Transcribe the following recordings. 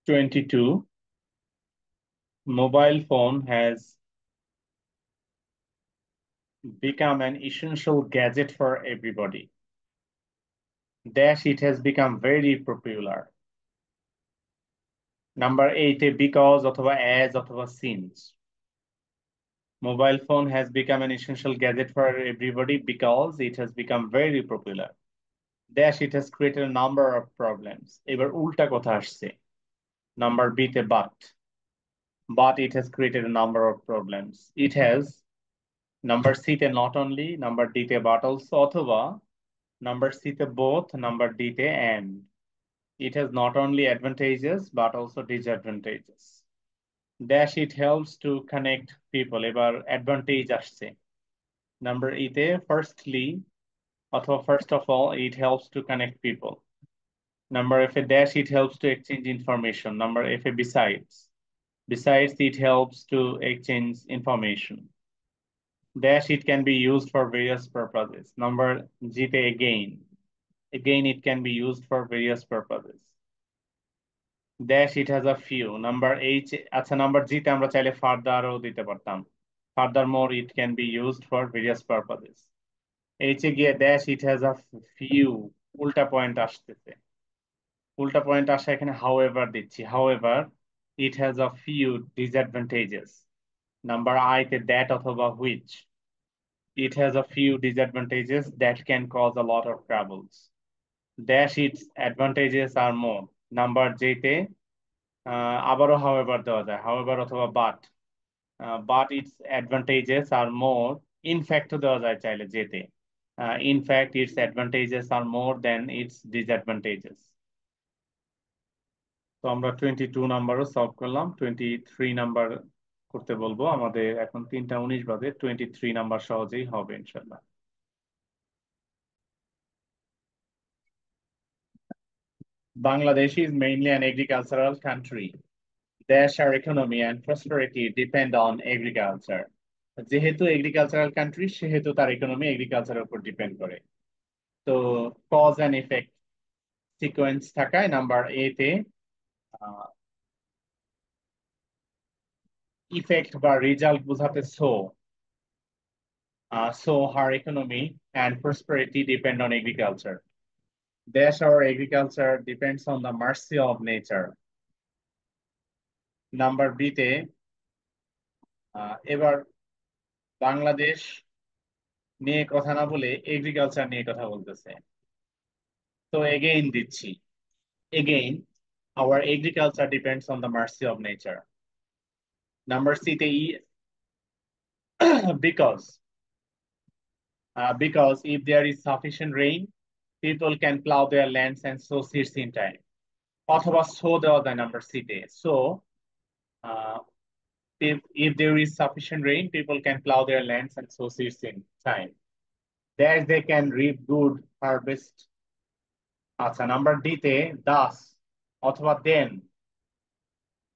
22. Mobile phone has become an essential gadget for everybody. Dash, it has become very popular. Number 8, because অথবা as অথবা since. Mobile phone has become an essential gadget for everybody because it has become very popular. Dash, it has created a number of problems. এবার উল্টা কথা আসছে। Number B তে but it has created a number of problems. It has number C তে not only, number D তে but also অথবা number C তে both, number D তে and. It has not only advantages but also disadvantages. Dash, it helps to connect people. এবার advantage আসছে। Number E তে firstly অথবা first of all, it helps to connect people. Number F, dash, it helps to exchange information. Number F, besides it helps to exchange information. Dash, it can be used for various purposes. Number G তে again it can be used for various purposes. Dash, it has a few. Number H, আচ্ছা number G তে আমরা চাইলে furtherও দিতে পারতাম. Furthermore, it can be used for various purposes. H এ গিয়ে dash, it has a few. উল্টা point আসতেছে। উল্টা পয়েন্ট আসা এখানে however দিচ্ছি। However, it has a few disadvantages. Number I তে that অথবা which. It has a few disadvantages that can cause a lot of troubles. Dash, its advantages are more. Number J তে আবারও however দেওয়া যায়, however অথবা but its advantages are more. In fact দেওয়া যায় চাইলে যেতে, in fact its advantages are more than its disadvantages. তো আমরা 22 নাম্বারও সলভ করলাম। 23 নাম্বার করতে বলবো, আমাদের এখন 3:19 বাজে। 23 নাম্বার সহজেই হবে ইনশাল্লাহ। Bangladesh is mainly an agricultural country. Their economy and prosperity depend on agriculture. যেহেতু এগ্রিকালচারাল কান্ট্রি সেহেতু তার ইকোনমি এগ্রিকালচারের উপর ডিপেন্ড করে। তো কজ এন্ড ইফেক্ট সিকোয়েন্স থাকায় নাম্বার এ তে ইফেক্ট বা রেজাল্ট বোঝাতে so her economy and prosperity depend on agriculture. Our agriculture depends on the mercy of nature. Number B তে এবার বাংলাদেশ নিয়ে কথা না বলে এগ্রিকালচার নিয়ে কথা বলতেছে। তো এগেইন দিচ্ছি, again our agriculture depends on the mercy of nature. Number C তে because if there is sufficient rain, people can plow their lands and sow seeds in time. অথবা so দেওয়া যায় number C তে। So if there is sufficient rain, people can plow their lands and sow seeds in time. That they can reap good harvest. আচ্ছা number D তে thus অথবা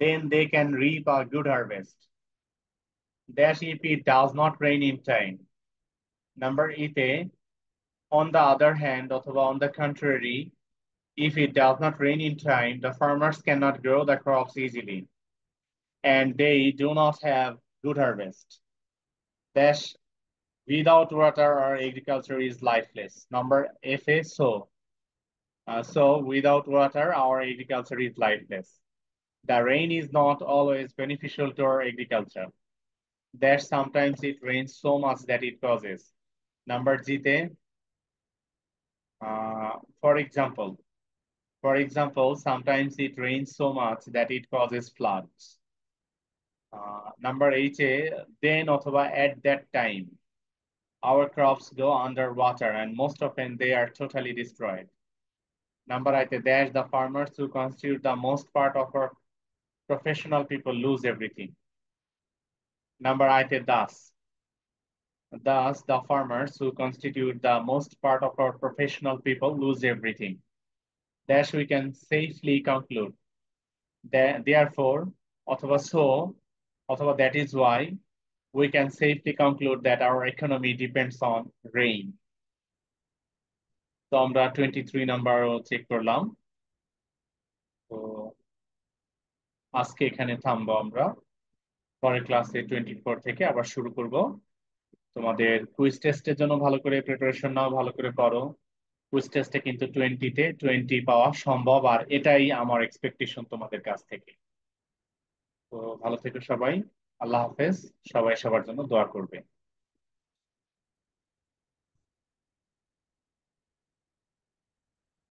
then they can reap a good harvest. Dash, if it does not rain in time. Number E তে on the other hand অথবা on the contrary, if it does not rain in time, the farmers cannot grow the crops easily and they do not have good harvest. Dash, without water our agriculture is lifeless. Number F is so without water our agriculture is lifeless. The rain is not always beneficial to our agriculture. That sometimes it rains so much that it causes. Number G তে for example, sometimes it rains so much that it causes floods. Number H then অথবা at that time our crops go underwater and most often they are totally destroyed. Number I dash, the farmers who constitute the most part of our professional people lose everything. Number I thus the farmers who constitute the most part of our professional people lose everything. Dash, we can safely conclude that therefore অথবা so অথবা that is why we can safely conclude that our economy depends on rain. তো আমরা 23 নাম্বারও check করলাম। তো আজকে এখানে থামবো আমরা, পরের ক্লাসে 24 থেকে আবার শুরু করব। তোমাদের কুইজ টেস্টের জন্য ভালো করে প্রিপারেশন নাও, ভালো করে করো। কুইজ টেস্টে কিন্তু 20-তে 20 পাওয়া সম্ভব, আর এটাই আমার এক্সপেকটেশন তোমাদের কাছ থেকে। তো ভালো থেকো সবাই। আল্লাহ হাফেজ। সবাই সবার জন্য দোয়া করবে।